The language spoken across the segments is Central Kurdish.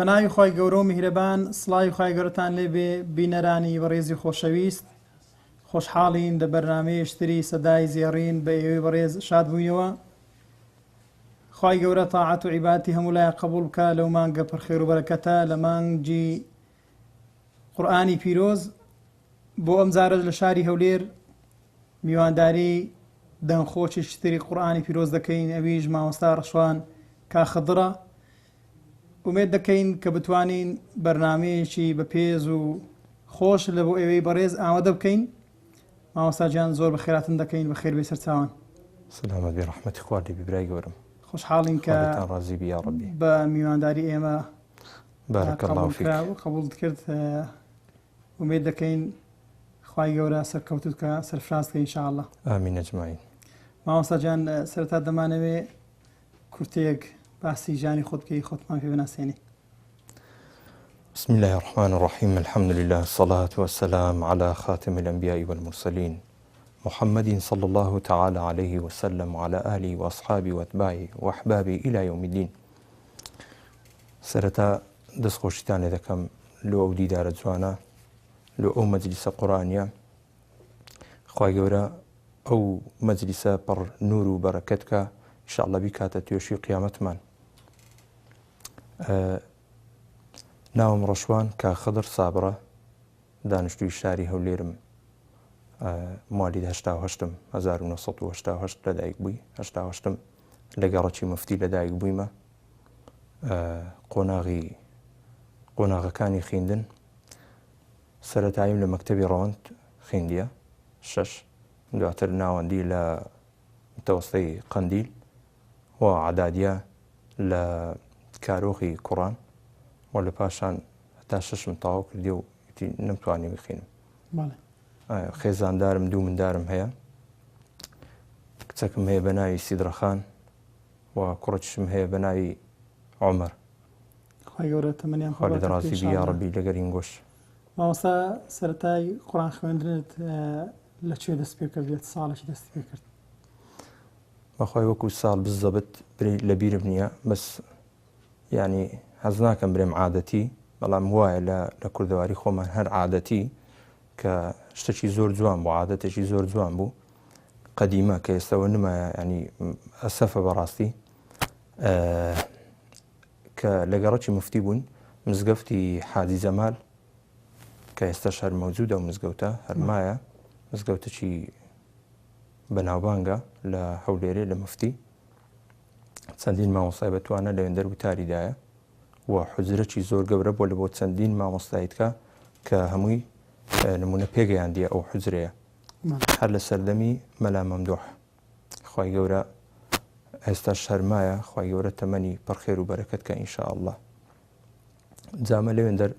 بەناوی خۆی گەورە و میهرەبان سڵاوی خۆی گەورەتان لێبێ بینەرانی بەڕێزی خۆشەویست خۆشحاڵین لە بەرنامەیەشتری سەدای زێڕین بە ئێوەی بەڕێز شاد بووینەوە خۆی گەورە تاعات و عیبادەتی هەموو لایە قبوڵ بکە لەو مانگە پڕخێر و بەرەکەتە لە مانگی قورئانی پیرۆز بۆ ئەم جارە لە شاری هەولێر میوانداری دەنگخۆشی شتری قورئانی پیرۆز دەکەین ئەویش مامۆستا ڕەشوان کاخدرە ئومێد دەکەین کە بتوانین بەرنامەیەکی بەپێز و خۆش لە بۆ ئێوەی بەڕێز ئامادە بکەین مامۆستا گیان زۆر بەخێراتن دەکەین بەخێر بێ سەرچاوان سلامت بێ ڕەحمەتی خوا لێبێ برای گەورم خۆشحاڵین کە ڕازی بی یا ڕەبی بە میوانداری ئێمە بارەکە الله فیک قبول کرد ئومێد دەکەین خوای گەورە سەرکەوتوت کە سەرفراز بکەین ئینشاءالله ئامین ئەجمعین مامۆستا گیان سەرەتا دەمانەوێ کورتێک باسی ژیانی خۆت بکەی خۆتمان پێ بناسێنی بسم الله الرحمن الرحيم الحمد لله الصلاة والسلام على خاتم الأنبياء والمرسلين محمد صلى الله تعالى عليه وسلم وعلى آله وأصحابه وأتباعه وأحبابه إلى يوم الدين سرتا دەست خۆشیتان لێ دەکەم لۆ ئەو دیدارە جوانە لۆ ئەو مەجلیسە قورئانیە خوای گەورە ئەو مەجلیسە پڕ نور و بەرەکەت کە ئینشاءالله بیکاتە توێشی قیامەتمان ناوم ڕەشوان کاخدر سابڕە دانیشتووی شاری هەولێرم مالی 1970 1970 لەدایک بووی 1970 لە گەڕەکی مفتی لەدایک بوویمە قۆناغەکانی خوێندن سەرەتاییم لە مەکتەبی ڕەوەند خوێندیە 6 دواتر ناوەندی لە متەوەسطەی قەندیل و عەدادیە لە کارۆخی کوڕان و لە پاشان هەتا 6 تەواو کردی و نەمتوانی بخوێنم خێزاندارم دوو مندارم هەیە کچەکەم هەیە بە ناوی سیدرەخان و کوڕەکیشم هەیە بە ناوی عومەر خوای گەورە تەمەنیان خوا لێ دەڕازی بی یا ڕەبی لەگەری گۆش مامۆستا سەرەتای قورئان خوێندنت لەکوێ دەست پێ کرد لە ساڵێکی دەست پێ کرد بەخوای وەکو ساڵ بزەبت لە بیرم نییە بەس یعنی حەز ناکەم برێم عادەتی بەڵام وایە لە کوردەواری خۆمان هەر عادەتی کە شتێکی زۆر جوان بوو عادەتێکی زۆر جوان بوو قەدیمە کە ئێستاوە نمایە ینی ئەسەفە بەڕاستی کە لە گەڕەکی مفتی بووین مزگەفتی حاجی جەمال کە ئێستاش هەر مەوجودە و مزگەوتە هەرمایە مزگەوتێکی بەناوبانگە لە هەولێرێ لە مفتی چەندین مامۆستای بەتوانە لەوێندەر وتاریدایە و حوجرەی زۆر گەورە بۆ لە بۆ چەندین مامۆستایتکە کە هەمووی نمونە پێگەیاندیە ئەو حوجرەیە هەر لە سەردەمی مەلا مەمدوح خوای گەورە ئێستا شەرمایە خوای گەورە تەمەنی پڕخێر و بەرەکەت کە ئینشاءالله جامە لەوێندەر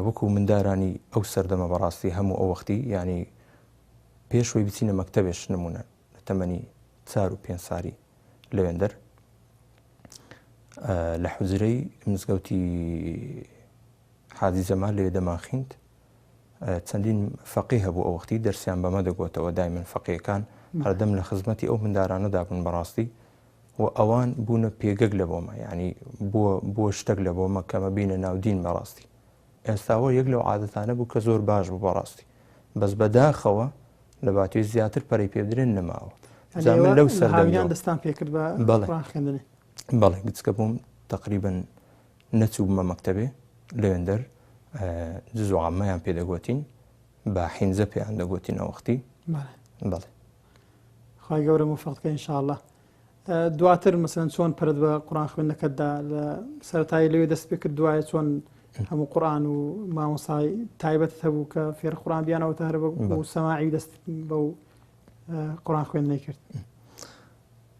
وەکو مندارانی ئەو سەردەمە بەڕاستی هەموو ئەو وەختی ینی پێشوەی بچینە مەکتەبێش نمونە لە تەمەنی 4 و 5 ساڵی لەوێندەر لە حوجرەی مزگەوتی حاجی جەمال لەوێ دەماخیند چەندین فەقیه هەبوو ئەو وەختی دەرسیان بەمە دەگوتەوە دایمەن فەقیەکان هەردەم لە خزمەتی ئەو مندارانەدا بوون بەڕاستی و ئەوان بوونە پێگەک لە بۆمە ینی بووە شتێک لە بۆمە کەمە بینە ناودین بەڕاستی ئێستاوە یەک لەو عادەتانە بوو کە زۆر باش بوو بەڕاستی بەس بەداخەوە لە باتوێ زیاتر پەرەی پێ بدرێن نەماوە لەو سەردەمیان دەستان پێ کرد بە قورئان خوێندنی بەڵێ گچکە بووم تقریبەن نەچوو بمە مەکتەبێ لەوێندەر جز و عەمەیان پێدەگوتین بە حینزە پێیان دەگوتین ئەوەختی بەڵێ خوای گەورە موفق بکە ئینشاءالله دواتر مەسەلەن چۆن پەرت بە قورئان خوێندنەکەتدا لە سەرەتایی لەوێ دەست پێ کرد دوایە چۆن هەموو قورئان و مامۆستای تایبەتت هەبوو کە فێر قورئان بیانەوەتە هەر بە سەماعی دەست بەو قورئان خوێندنەی کرد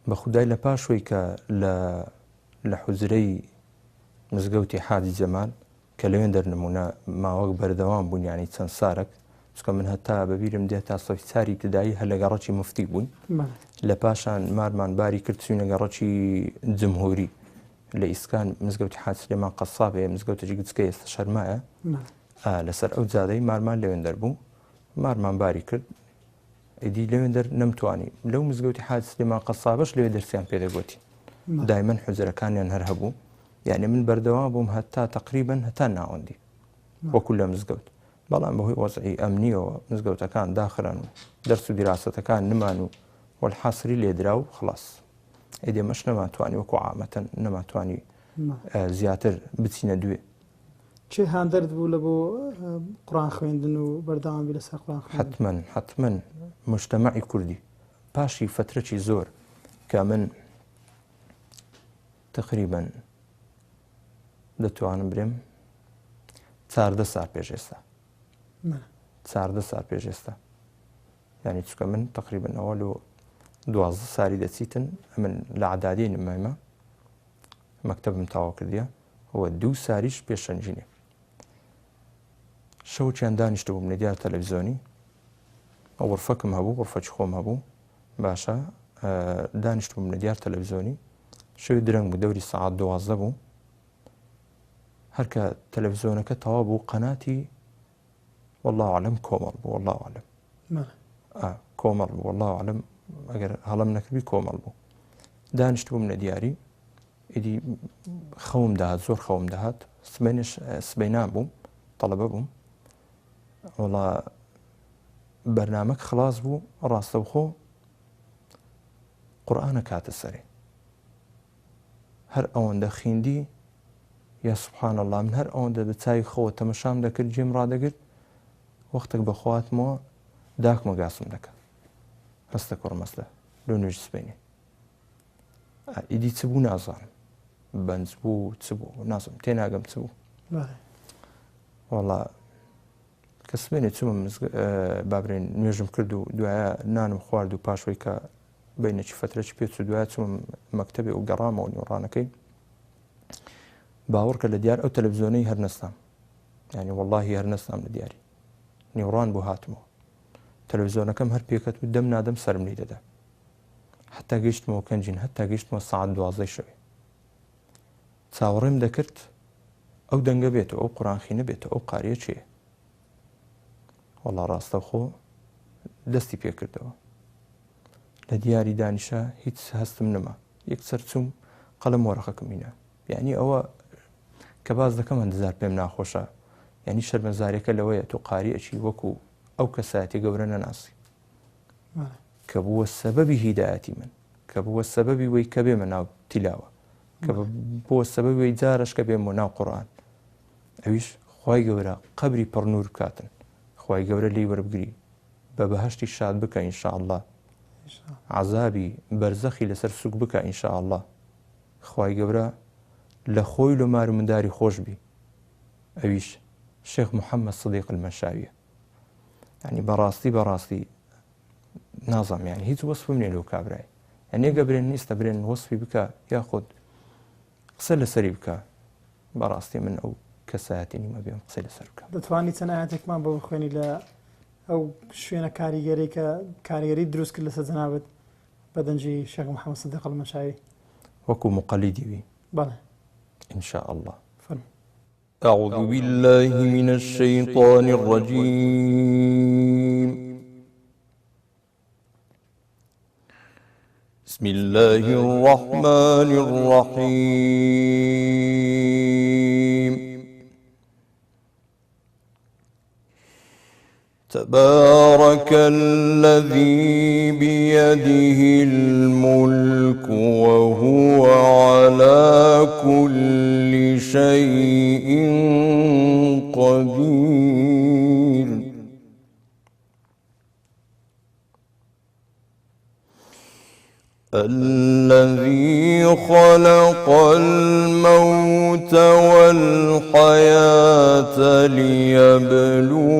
بە خودای لە پاشۆی کە لە حوجرەی مزگەوتی حاجی جەمال کە لەوێندەر نمونە ماوەک بەردەوام بوون ینی چەند سارێک چکە من هەتا بەبیرم دێت تا ساری ابتدایی هەر لە گەڕەکی مفتی بووین لە پاشان مارمان باری کرد چوینە گەڕەکی جمهوری لە ئیسکان مزگەوتی حاج سلێمان قەسابەیە مزگەوتێکی گچکە ئێستا شەرمایە لەسەر ئەو جادەی مارمان لەوێندەر بوو مارمان باری کرد ئیدی لەوێندەر نەمتوانی لەو مزگەوتی حاج سلێمان قەسابەش لەوێ دەرسیان پێدەگوتی دایمەن حوجرەکانیان هەر هەبوو يعني من بەردەوام بووم هەتا تقریبا هەتا ناوەندی وەکو لە مزگەوت بەڵام بەهۆی وەزعی ئەمنیەوە مزگەوتەکان داخران و دەرس و دیراسەتەکان نمان و وەلحاسری لێدرا و خلاص ئەیدێ مەش نەماتوانی وەکو عامەتەن نەماتوانی زیاتر بچینە دوێ چێ هاندەرد بوو لە بۆ قورآن خوێندن و بەردەوامی لەسەر قورآن خوێندن؟ حتمما مجتەمەعی کوردی پاشی فترەی زۆر کە من تقریبا دەتوانم برێم 14 سال پێش ئێستا 14 سال پێش ئێستا یعنی چکە من تقریبا ئەوە لە 12 سالی دەچیتن من لە عەدادی نمایمە مەکتەبم تاوا کردیە و 2 ساریش پێشەنجینێ شەوچیان دانیشتە بووم لە دیار تەلەڤیزۆنی غورفەکەم هەبوو غورفەی خۆم هەبوو باشە دانیشتبووم لە دیار تەلەڤیزۆنی شەوی درەنگ بوو دەوری سەعات 12 بوو هەرکە تەلەڤیزۆنەکە تەوا بوو قەناتی والله ئەعلەم کۆمەڵ بوو والله ئەعلەم کۆمەڵ بوو والله ئەعلەم ئەگەر هەڵەم نەکردی کۆمەڵ بوو دانیشتبووم لە دیاری ئیدی خەوم داهات زۆر خەوم داهات سبەینان بووم تەڵەبە بووم وڵا بەرنامەک خلاص بوو ڕاستەوخۆ قورئانە کاتە سەرێ هەر ئەوەندە خوێندی یا سوبحان الله من هەر ئەوەندە بە چاوی خۆوە تەمەشام دەکرد جێم ڕادەگرت وەختێک بەخواتمەوە داکمە گاسم دەکات هەستە کوڕمەستە لۆ نوێژ سبەینێ ئیدی چ بوو نازانم بەنج بوو چ بوو نازانم تێناگەم چ بوو وەڵا کە سبەینێ چوومە بابرێن نوێژم کرد و دوایە نانم خوارد و پاشۆی کە بینەکی فترەی پێچ و دوایە چوومە مەکتەبێ و گەڕامەوە نیوەڕانەکەی باوەڕکە لە دیار ئەو تەلەڤیزۆنەی هەرنەستام یعنی وەڵڵاهی هەرنەستام لە دیاری نیوەڕان بۆ هاتمەوە تەلەڤیزۆنەکەم هەر پێکەت و دەم نادەم سەرم لی دەدا حتا گەیشتمەوە کەنجین هەتا گەیشتمەوە سەعات 12 شەوێ چاوەڕێم دەکرد ئەو دەنگە بێتەوە ئەو قورئانخوێنە بێتەوە ئەو قاریە چییە وەڵا ڕاستەوخۆ دەستی پێکردەوە لە دیاری دانیشە هیچ هەستم نەما یەکسەر چووم قەلەم وەرەقەکەم هینا یعنی ئەوە کە باز دەکەم هەندزار پێم ناخۆشە یعنی شەرمەزارەکە لەوەیە تۆ قاریەکی وەکو ئەو کەسایەتی گەورە نەناسی کە بووە سەبەبی هیدایەتی من کە بووە سەبەبی وەی کە بێمە ناو تیلاوە کە بۆ سەبەبی وەی جارش کە بێمە ناو قورئان ئەویش خوای گەورە قەبری پڕنور بکاتن خوای گەورە لێی وەربگری بە بەهەشتی شاد بکە ئینشاءالله عەزابی بەرزەخی لەسەر سوک بکە ئینشاءالله خوای گەورە لە خۆی لە مار و منداری خۆش بی ئەویش شێخ محەممەد سەدیق المەشاویە یعنی بەڕاستی نازانم یعنی هیچ وەسفم نییە لەو کابرای یعنی ئەگە برێن نیستە برێن وەسفی بکە یاخود قسە لەسەری بکە بەڕاستی من ئەو کەسایەتی نیمە بێم قسەی لەسەر بکە دەتوانی چەند ئاەتێکمان بۆ خوێنی لە ئەو شوێنە کاریگەری کە کاریگەری دروست کرد لەسەر جەنابەت بەدەنجی شێخ محەممەد سەدیق المەشاوی وەکو مقەلیدی وی بەڵێ إن شاء الله. فرمي. أعوذ بالله من الشيطان الرجيم. بسم الله الرحمن الرحيم. تبارك الذي بيده الملك وهو على كل شيء قدير. الذي خلق الموت والحياة ليبلوكم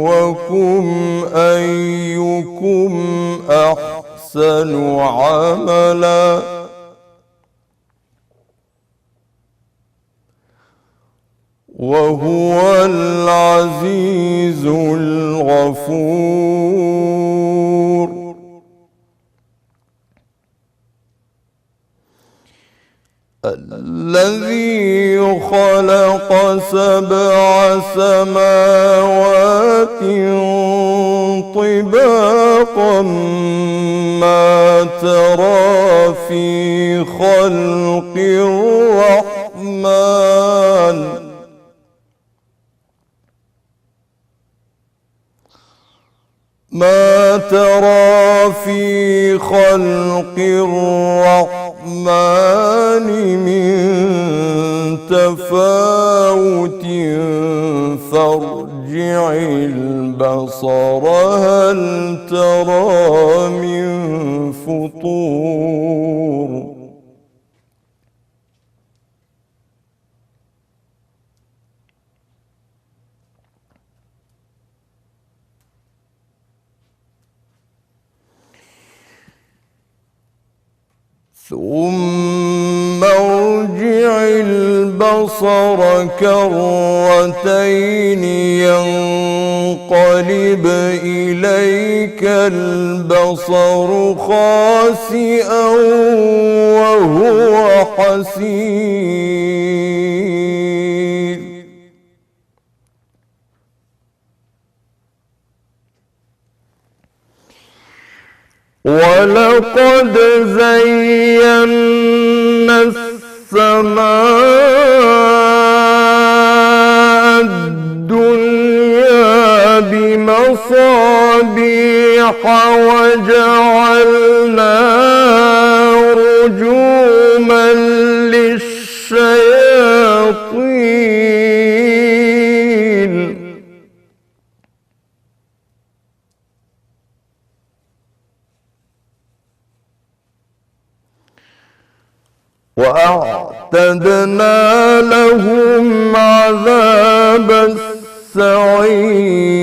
أيكم أحسن عملا وهو العزيز الغفور. الذي خلق 7 سماوات طباقا ما ترى في خلق الرحمن ما ترى في خلق الرحمن من تفاوت فارجع البصر هل ترى من فطور ثم ارجع البصر كرتين ينقلب إليك البصر خاسئا وهو حسير ولقد زينا السماء الدنيا بمصابيح وجعلناها رجوما للشياطين وأعتدنا لهم عذاب السعير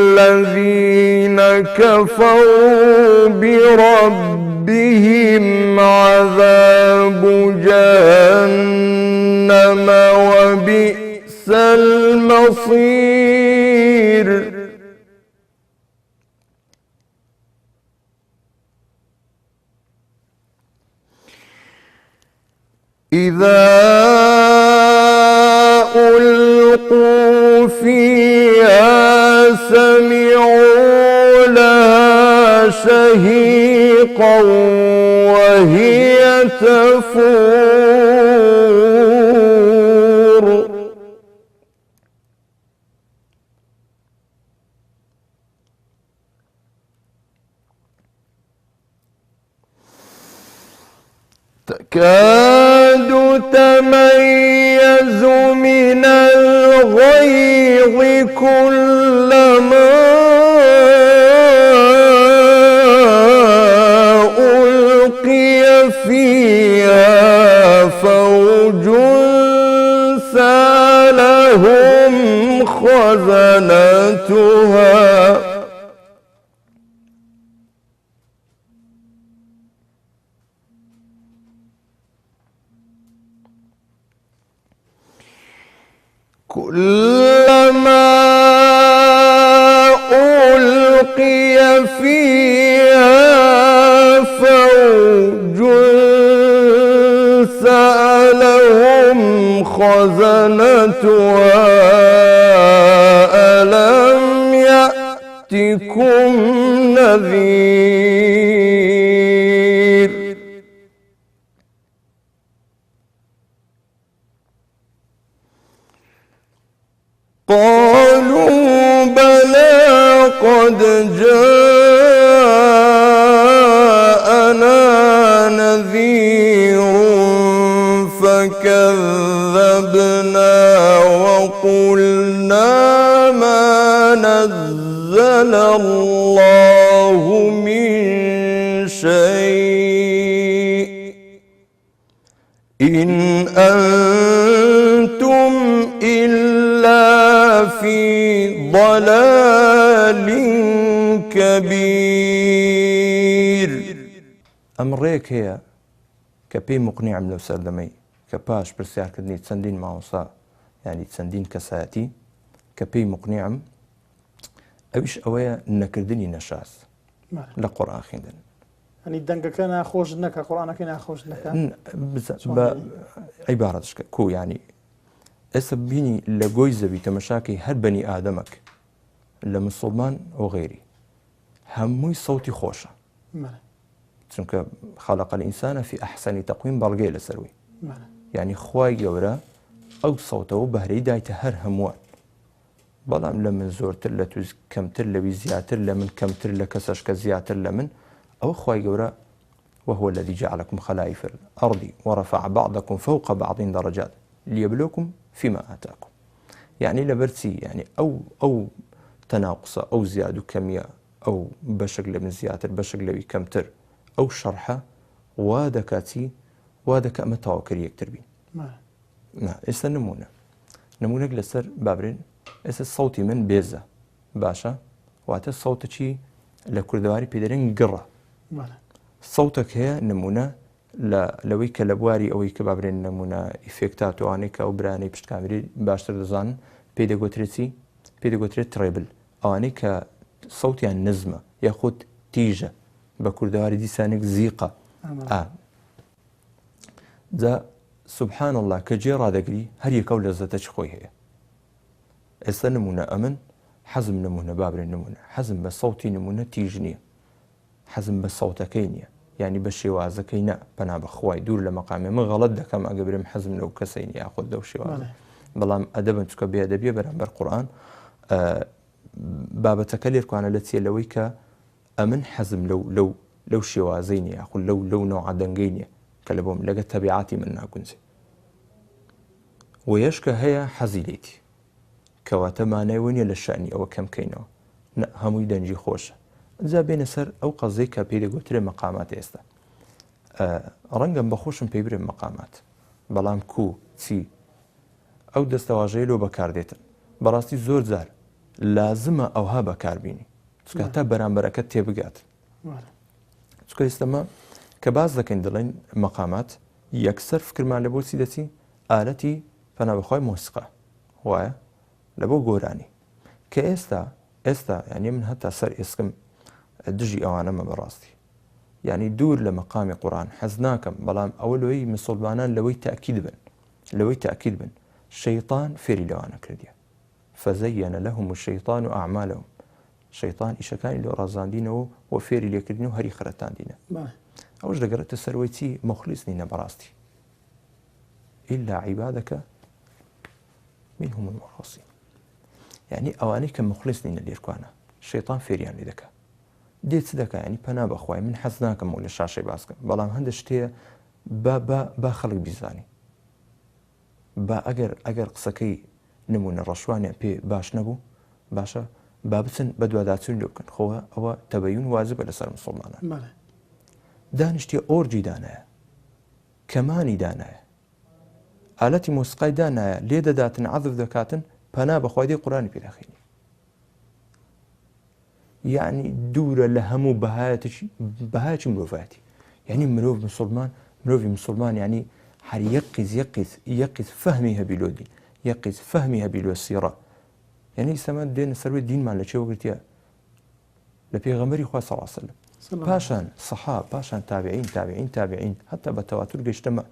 وللذين كفروا بربهم عذاب جهنم وبئس المصير إذا ألقوا فيها سمعوا لها شهيقا وهي تفور تكاد تميز من الغيظ كلما ألقي فيها فوج سألهم خزنتها كلما ألقي فيها فوج سألهم خزنتها ألم يأتكم نذير قالوا بلى قد جاءنا نذير فكذبنا وقلنا ما نزل الله من شيء إن أنتم إلا في ضلال كبير ئەمڕێک هەیە کە پێی مقنیعم لەو سەردەمەی کە پاش پرسیارکردنی چەندین مامۆستا ینی چەندین کەسایەتی کە پێی مقنیعم ئەویش ئەوەیە نەکردنی نەشاس لە قورئان خوێندن ینی دەنگەکە ناخۆش نەکە قورئانەکەی ناخۆش نەکە بە عیبارەتشکە کۆ ینی ئێستا بینی لە گۆی زەوی تەمەشاکەی هەر بەنی ئادەمەک لە مسڵمان و غێری هەمووی سەوتی خۆشە چونکە خەلق الئینسانە فی ئەحسەنی تەقویم بەڵگەی لەسەروی بەڵێ یعنی خوای گەورە ئەو سەوتەوە بەهرەی دایتە هەر هەمووان بەڵام لە من زۆرتر لە تو کەمتر لەوی زیاتر لە من کەمتر لە کەسەش کە زیاتر لە من ئەوە خوای گەورە وهو الذي جعلكم خلائف الأرض ورفع بعضكم فوق بعض درجات ليبلوكم فيما آتاكم يعني لبرتي يعني أو تناقص أو زيادة كمية أو بشكل من زياتر بشكل كمتر أو شرحة وادكاتي وادك أما تواكر يكتر بين ما إسا نمونة لسر بابرين إسا الصوتي من بيزة باشا واتە سەوتەکی لە کوردەواری پێدەرێن گڕە سەوتەک هەیە نمونە لەوەی کە لە بواری ئەوەی کە بابرێن نمونە ئیفێکتا توانێت کە ئەو برانەی پشتکامیری باشتر دەزانن پێدەگوترێت تڕێبل ئەوانەی کە سەوتیان نزمە یاخود تیژە بە کوردەواری دیسانێک زیقە جا سبحان الله کە جێ ڕادەگری هەر یەکە و لەزەتە چ خۆی هەیە ئێستا نمونە ئەمن حەزم نمونە بابرێن نمونە حەزم بە سەوتی نمونە تیژ نییە حەزم بە سەوتەکەی نییە ینی بە شێوازەکەی نە پەنا بەخوای دوور لە مەقامێ من غەڵەت دەکەم ئەگە برم حەزم لەو کەسەی نیە یاخود لەو شێوازە بەڵام ئەدەبن چکە بێئەدەبیە بەرامبەر قورئان بابەتەکە لێرکوانە لە چیە لەوەی کە ئەمن حەزم لەو شێوازەی نیە یاخود لەو نەوعە دەنگەی نییە کە لە بۆم لەگە تەبیعاتی من ناگونجێ وەیەشکە هەیە حەزی لێتی کەواتە مانایەوە نیە لە شانی ئەوە کەم بکەینەوە هەمووی دەنجی خۆشە جا بێنە سەر ئەو قەزەی کە پێی دەگوترێ مەقامات ئێستا ڕەنگەم بەخۆشم پێی برێ مەقامات بەڵام چی ئەو دەستەواژەیە لۆ بەکاردێتن بەڕاستی زۆر جار لازمە ئەوها بەکاربینی چکە تا بەرامبەرەکەت تێبگات چکە ئێستەمە کە باز دەکەین دەڵێن مەقامات یەکسەر فکرمان لە بۆچی دەچی ئالەتی پەنابەخوای مۆسیقا وایە لە بۆ گۆرانی کە ئێستا یعنی من هەتا سەر ئێسکم دژی ئەوانەمە بەڕاستی یعنی دوور لە مەقامی قورئان حەز ناکەم بەڵام ئەوە لەوەی مسڵمانان لەوەی تاکید بن شەیطان فێری لەوانە کردیە فەزەیەنە لەهم الشەیطان ئەعمالەهم شەیطان ئیشەکانی لێ ڕازاندینەوە و فێری لێکردن و هەری خەرەتاندینە ئەوش دەگەڕێتە سەرەوەی چی مخلیص نینە بەڕاستی ئیلا عیبادەکە منهم المخلصین یعنی ئەوانەی کە مخلیص نینە لێرکوانە شەیطان فێریان لێ دەکات دێت چ دەکات ینی پەنا بەخوای من حەز ناکەم و لە شاشەی باسکەم بەڵام هەندێک شتەیە با خەڵک بیزانی با ئەگەر قسەکەی نمونە ڕەشوانیان پێ باش نەبوو باشە با بچن بە دوواداچوون لێ بکەن خۆوە ئەوە تەبەیون واجبە لەسەر موسڵمانان دانیشتیە ئۆرجی دانایە کەمانی دانایە ئالەتی مۆسیقای دانایە لێ دەداتن عەزف دەکاتن پەنا بەخوای دێ قورئانی پێداخینی یعنی دوورە لە هەموو بەهایەکی مرۆڤایەتی یعنی مرۆڤی مسڵمان یعنی هەر یەقیز فەهمی هەبی لۆ دین یەقیز فەهمی هەبی لۆ سیرە یعنی ئێستەمە دێنە سەروێ دینمان لە چێوە گرتیە لە پێغەمبەری خوا صلی الله علیه وسلم پاشان سەحاب پاشان تابعین هەتا بە تەواتر گەیشتەمە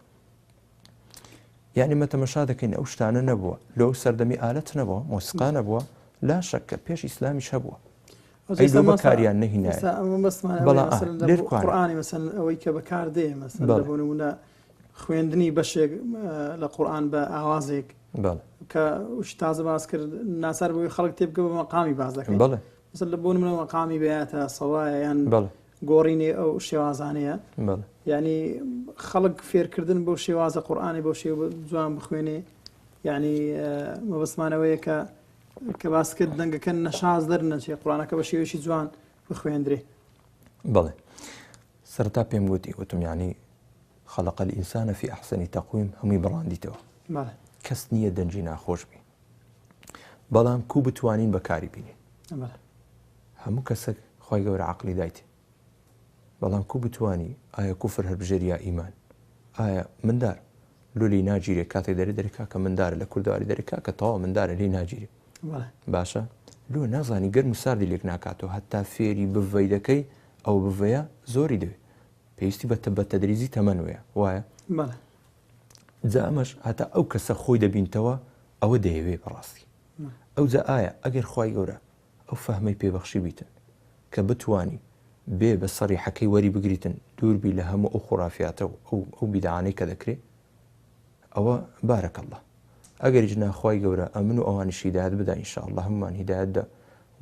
یعنی مەتەمەشا دەکەین ئەو شتانە نەبووە لەو سەردەمی ئالەت نەبووە مۆسیقا نەبووە لا شەککە پێش ئیسلامیش هەبووە ئەیدۆ بەکاریان نەهینایە قورئانی مەسەن ئەوەی کە بەکاردێ مەسەن بۆ نمونە خوێندنی بەشێک لە قورئان بە ئاوازێک کە وش تازە باز کرد ناسەر بۆی خەڵک تێبگە بە مەقامی باز دەکەین مەسەن لە بۆ نمونە مەقامی بەیاتە سەوایە یان گۆڕینی ئەو شێوازانەیە یعنی خەڵک فێرکردن بۆ شێوازە قورئانی بۆ شێو جوان بخوێنێ یعنی مەبەستمانەوەیە کە باس کرد دەنگەکە نەشاز دەرنەچێ قورئانەکە بە شێوەیەکی جوان بخوێندرێ بەڵێ سەرەتا پێم وتم یعنی خەلق الئینسان فی ئەحسەنی تەقویم هەمووی بڕاندیتەوە کەس نییە دەنجی ناخۆش بی بەڵام کوو بتوانین بەکاری بینین هەموو کەسێک خۆی گەورە عەقلی دایتێ بەڵام کوو بتوانی ئایا کوفر هەڵبژێری یا ئیمان ئایا مندار لۆلی ناگیرێ کاتێک دەرێکا کە مندارە لە کوردەواری دەرێکا کە تەواو مندارە لێی ناگیرێ باشە لۆ نازانی گەرم و ساردی لێک ناکاتەوە هەتا فێری بڤەی دەکەی ئەو بڤەیە زۆری دەوێت پێویستی بە تەدریجی تەمەنوەیە وایە جا ئەمەش هەتا ئەو کەسە خۆی دەبینتەوە ئەوە دەیەوێ بەڕاستی ئەو جا ئایا ئەگەر خوای گەورە ئەو فەهمەی پێبەخشی بیتن کە بتوانی بێ بە سەریحەکەی وەری بگریتن دووربی لە هەموو ئەو خوڕافیاتە ئەو بیدعانەی کە دەکرێت ئەوە بارەکە الله ئەگەری جناخوای گەورە ئەمن و ئەوانیش هیدایەت بدە ئینشاءالله هەمومان هیدایەتدا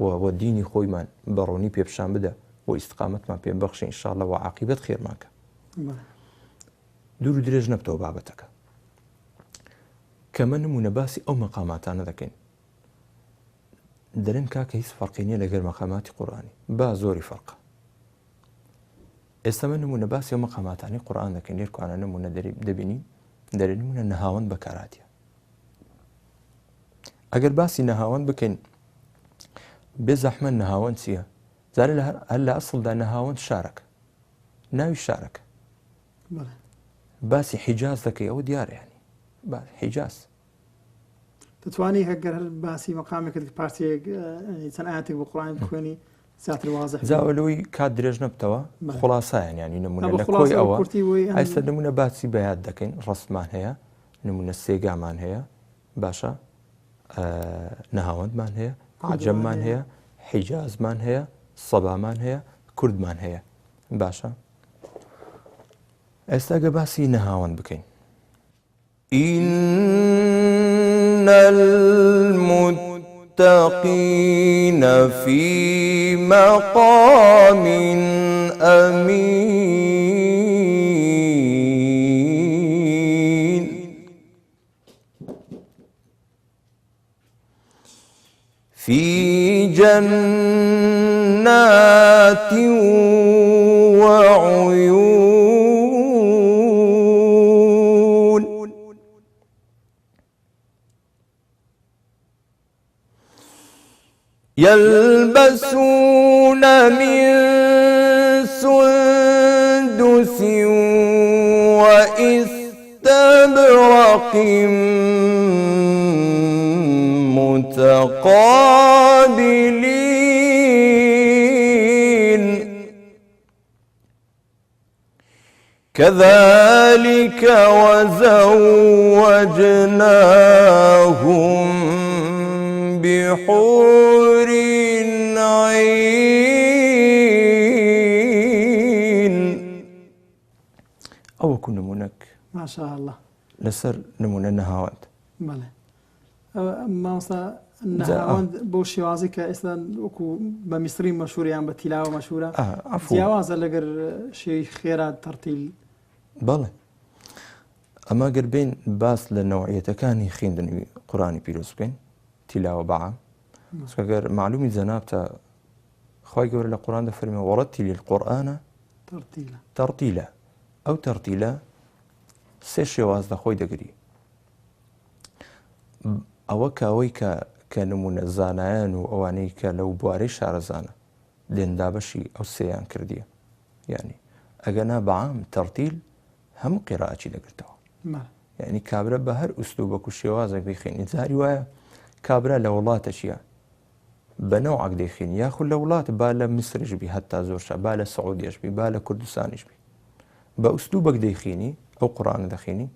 و دینی خۆیمان بەڕۆنی پێپشان بدە و ئیستقامەتمان پێ بەخشی ئینشاءالله و عاقیبەت خێرمانکە دوور و درێژ نەبتەوە بابەتەکە کەمە نمونە باسی ئەو مەقاماتانە دەکەین دەرێن کاکە هیچ فەرقی نییە لەگەر مەقاماتی قورئانی با زۆری فەرقە ئێستا من نمونە باسی ئەو مەقاماتانی قورئان دەکەین لێرکوانە نمونە دەبینین دەرێن نمونە نەهاوەند بەکارهاتیە ئەگەر باسی نەهاوەند بکەین بێ زەحمەت نەهاوەند چییە زارێ هەر لە ئەسڵدا نەهاوەند شارەکە ناوی شارەکە باسی حیجاز دەکەی ئەوە دیارە ینی حیجاز دەتوانی هەگەر هەر باسی مەقامێکت پارتێک چەند ئاەتێک بۆ قورئان بخوێنی زیاتر وازح زاوەلەوەی کات درێژ نەبتەوە خلاصایان ینی نمونە لە کۆی ئەوە ئایستا نمونە باسی بەیاد دەکەین ڕستمان هەیە نمونە سێگامان هەیە باشە نەهاوەندمان هەیە عەجەممان هەیە حیجازمان هەیە سەبامان هەیە کوردمان هەیە باشە ئێستا گە باسی نەهاوەند بکەین إن المتقين في مقام أمين في جنات وعيون يلبسون من سندس وإستبرق متقابلين كذلك وزوجناهم بحور عين أو كن نمونك ما شاء الله لسر نمونة نهاوند بله مامۆستا نەهاوەند بۆ شێوازی کە ئێستا وەکو بە میسری مەشهوریان بە تیلاوە مەشهورە جیاوازە لەگەر شێوی خێرا تەرتیل بەڵێ ئەمە گەر بین باس لە نەوعیەتەکانی خوێندنەوەی قورئانی پیرۆز بکەین تیلاوە بەعام ئەگەر معلومی جەنابتە خوای گەورە لە قورئان دەفەرمێ وەڕەتیل القورئانە تەرتیلە ئەو تەرتیلە سێ شێواز دەخۆی دەگری ئەوە کاوەی کە نمونە زانایان و ئەوانەی کە لەو بوارەی شارەزانە دێندابەشی ئەو سێیان کردیە یعنی ئەگەنا بەعام تەرتیل هەموو قیرائەتی دەگرتەوە یعنی کابرا بە هەر ئوسلوبەک و شێوازێک بخوێنی جاری وایە کابرا لە وڵاتە چییە بە نەوعێک دەیخوێنی یاخود لە وڵات با لە میسرش بی هەتا زۆرشە با لە سەعودیەش بی با لە کوردستانیش بی بە ئوسلوبەک دەیخوێنی ئەو قورئانە دەخوێنی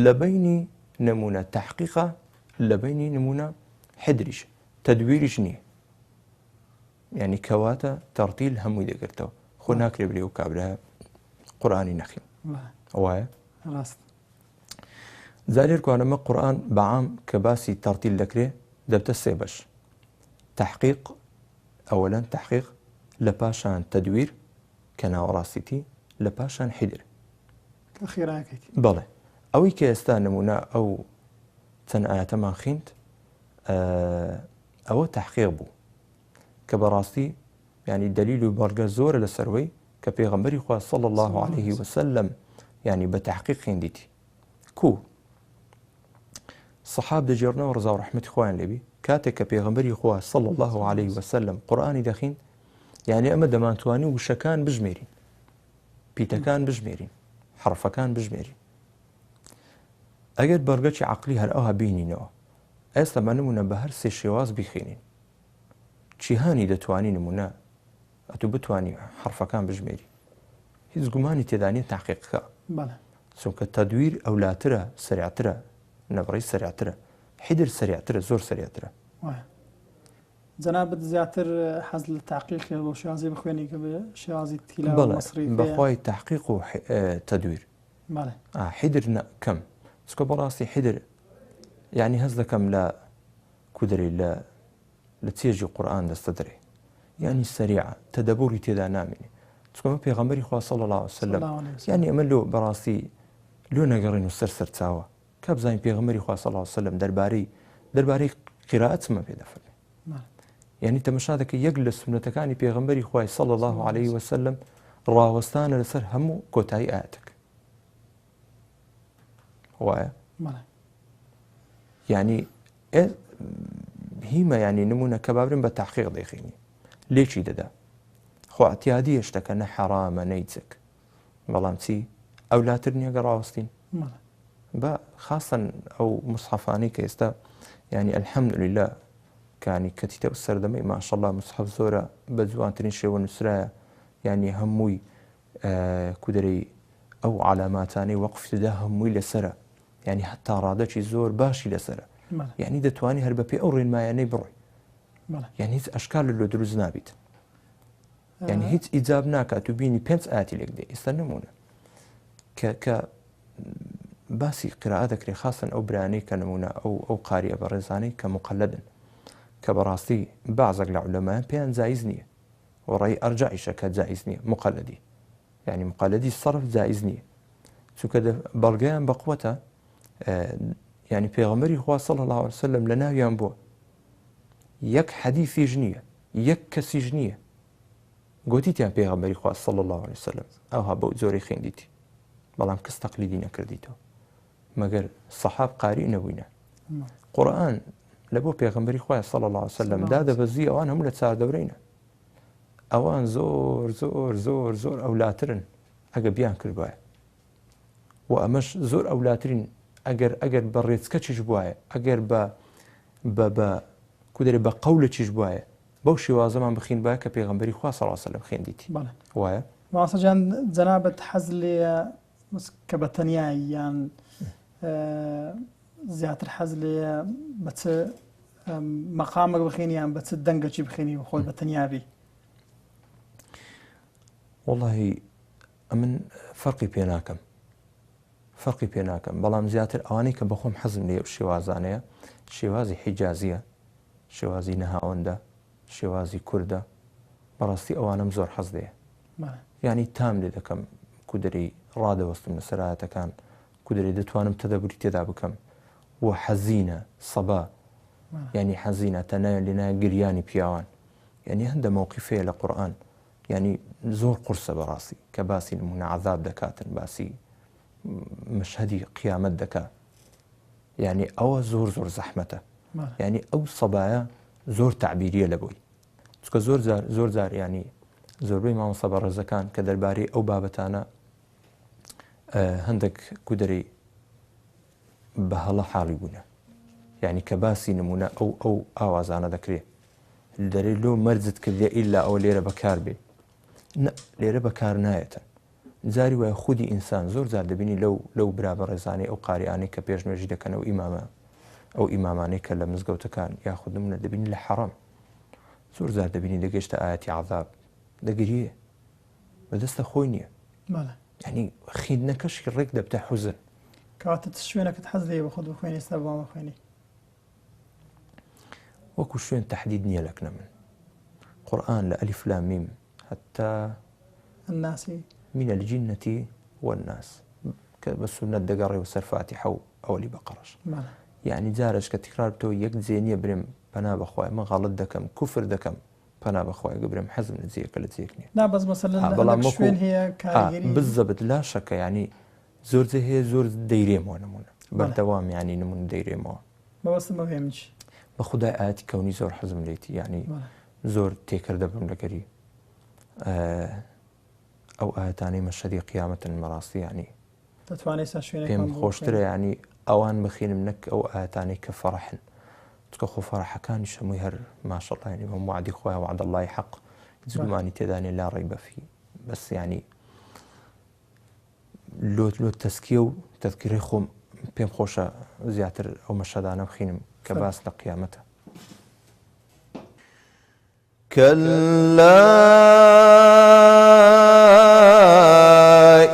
لە بەینی نمونە تەحقیقە لە بەینی نمونە حدریش تەدویریش نییە یعنی کەواتە تەرتیل هەمووی دەگرتەوە خۆ ناکرێ برێ و کابرا قورئانی نەخوێن وایە ڕاست زارێرکوانەمە قورئان بەعام کە باسی تەرتیل دەکرێ دەبتە سێ بەش تەحقیق ئەوەلەن تەحقیق لە پاشان تەدویر کە ناوەڕاستیتی لە پاشان حیدر بەڵێ ئەوەی کە ئێستا نمونە ئەو چەند ئاەتەمان خوێند ئەوە تەحقیق بوو کە بەڕاستی ینی دلیل و بەڵگە زۆرە لەسەروەی کە پێغەمبەری خوا صلی الله عليه وسلم ینی بە تەحقیق خوێندیتی کو سەحاب دەجێڕنەوە ڕزا و ڕەحمەتی خۆیان لێبی کاتێک کە پێغەمبەری خوا صلی الله عليه وسلم قورئانی دەخوێند یعنی ئەمە دەمانتوانی وشەکان بژمێرین پیتەکان بژمێرین حرفەکان بژمێرین ئەگەر بەرگەکی عەقلی هەر ئەوها بینینەوە ئێستا بە نمونە بە هەر سێ شێواز بیخوێنین چیهانی دەتوانی نمونە ئەتو بتوانی حرفەکان بژمێری هیچ گومانی تێدانێت تەحقیقەکە چونکە تەدویر ئەولاترە سەریعترە نەبڕی سەریعترە حیدر سەریعترە زۆر سەریعترە جەنابەت زیاتر حەز لە تاقیقی بۆ شێوازی بخوێنی کە بە شێوازی تیلاوە بەڵێ مەسری بەخوای تحقیق و تەدویر بەڵێ حیدر کەم چکە بەڕاستی حیدر یعنی هەز دەکەم لە کودرەی لە چێژی قورئان دەستە دەرێ یعنی سەریعە تەدەبوری تێدا نامێنێ چکەمە پێغەمبەری خوا صلی الله علیه وسلم یعنی ئەمە لۆ بەڕاستی لۆ نەگەڕین و سەر چاوە کە بزانین پێغەمبەری خوا صلی الله علیه وسلم دەربارەی قیرائەت چمە پێ دەفەرمێ یعنی تەماشا دەکە یەک لە سونەتەکانی پێغەمبەری خوای صلی الله علیه وسلم ڕاوەستانە لەسەر هەموو کۆتایی ئاەتەکە وایە یعنی هیمە ینی نمونە کە بابرن بە تحقیق دەیخینی لێکی دەدا خواتیادی شتەکە نە حەرامە نەیجک بەڵام چی ئەولاتر نییە گە ڕاوەستین بە خاصن ئەو مصحفانی کە ئێستا ینی ئەلحەمدولله کانی کەتیتە سەردەمەی ماشەڵڵا مصحف زۆرە بە جوانترین شێوە نووسرایە ینی هەمووی کودرەی ئەو علاماتانەی وەقفتدا هەمووی لەسرە ینی هەتا ڕادەکی زۆر باشی لەسرە یعنی دەتوانی هەر بەپێ ئەو ڕێنمایانەی بڕۆی یعنی هیچ ئەشکال لە دروست نابیت یعنی هیچ ئیجاب ناکات و بینی 5 ئاەتی لێک دێ ئێستا نمونە کە باسی قراءە دەکرێت خاصن ئەو برانەی کە نمونە ئەو قاریە بە ڕێزانەی کە مقلدن کە بەڕاستی بازێک لە عولەمایان پێیان جایز نییە و ڕێی ئەرجائیشە کە جایز نییە مقلدی یعنی مقلدی سەرف جایز نییە چونکە بەڵگەیان بەقوەتە یعنی پێغەمبەری خوا صلی الله علیه وسلم لە ناویان بووە یەک حەدیثیش نییە یەک کەسیش نییە گوتیتیان پێغەمبەری خوا صلی الله علیه وسلم ئەوها بەو جۆرەی خوێندیتی بەڵام کەس تەقلیدی نەکردیتەوە مەگەر سەحاب قاری نەبووینە قورئان لە بۆ پێغەمبەری خوا صلی الله علیه وسلم دادەبەزی ئەوان هەموو لە چاردەورەینە ئەوان زۆر زۆر زۆر زۆر ئەولاترن ئەگە بیان کردوایە و ئەمەش زۆر ئەولاترین ئەگەر بە ڕێچکەچیش بواە ئەگەر بە کودرێ بە قەولەکیش بواە بەو شێوازەمان بخین باە کە پێغەمبەری خوا صلی الله علیه وسلم خوێندیتی وایە ماسەجان جەنابەت حەز لێ کە بە تەنیایی یان زیاتر حەز لێ بە چ مەقامێک بخێنی یان بە چ دەنگێکی بخێنی بە خۆی بە تەنیابی وەڵڵاهی ئەمن فەرقی پێ ناکەم بەڵام زیاتر ئەوانەی کە بەخۆم حەزم لێ شێوازانەیە شێوازی حیجازیە شێوازی نەهاوەندە شێوازی کووردە بەڕاستی ئەوانم زۆر حەز لێ ینی تام لێ دەکەم کودەری ڕادەوەستم لە سەرایەتەکان کودەری دەتوانم تەدەبوری تێدا بکەم و حەزینە سەبا ینی حەزینە تەنایە لێنایە گریانی پیاوان ینی هەندە مووقیفەیە لە قورئان ینی زۆر قورسە بەڕاستی کە باسی نمونە عەذاب دەکاتن باسی مشهدی قیامەت دەکات ینی ئەوە زۆر زۆر زەحمەتە ینی ئەو سەبایە زۆر تعبیریە لە بۆی چکە زۆر جار ینی زۆربەی مامۆستا بەڕێزەکان کە دەربارەی ئەو بابەتانە هەندێک کودەرەی بە هەڵە حاڵی بوونە یعنی کە باسی نمونە ئەو ئاوازانە دەکرێت دەرێ لۆ مەرجت کردێ ئیلا ئەوە لێرە بەکار بێ لێرە بەکار نایەتن جاری وایە خودی ئینسان زۆر جار دەبینی لەو برا بە ڕێزانەی ئەو قاریانەی کە پێشنوێژی دەکەن ئەو ئیمامانەی کە لە مزگەوتەکان یاخود نمونە دەبینی لە حەڕەم زۆر جار دەبینی دەگەیشتە ئاەتی عەذاب دەگریە بەدەستە خۆی نییە ینی خیندنەکەشی ڕێک دەبتە حوزن کاتە شوێنەکەت حەز لێ بە خۆت بخوێنی ئێستا بۆ بخوێنی وەکو شوێن تەحدید نییە لەکنە من قورئان لە ئەلیف لام میم حتا الناس من الجنة والناس کە بە سونەت دەگەڕێ و سەر فاتیحە و ئەوەلی بەقەڕەش یعنی جارش کە تکرار بتەوە یەک جێنیە برێم پەنا بەخوای من غەڵەت دەکەم کوفر دەکەم پەنا بەخوای گەبرم حەزم لە جێیەکە لە جێیەک نییە نابەز مەسەلەن شوێن هەیە کاریگەری بزەبت لا شەکە ینی زۆر جێ هەیە زۆر دەیرێمەوە نمونە بەردەوام ینی نمون دەیرێمەوە بەوەستم بەوێ منش بە خودای ئاەتی کەونی زۆر حەزم لێتی ینی زۆر تێکردە بم لەگەری ئەو ئاەتانەی مەشهەدی قیامەتن مەڕاستی ینی پێم خۆشترە ینی ئەوان بخینم نەک ئەو ئاەتانەی کە فەڕەحن چکە خۆ فەڕەحەکانی شەمووی هەر ماشەڵڵا ینی بەم وعدی خۆیان وعد اللهی حەق زمانی تێدانێ لا ڕیبە فی بەس ینی لۆ تەسکیە و تەذکیرەی خۆم پێم خۆشە زیاتر ئەو مەشهەدانە بخینم کە باس لە قیامەتە كلا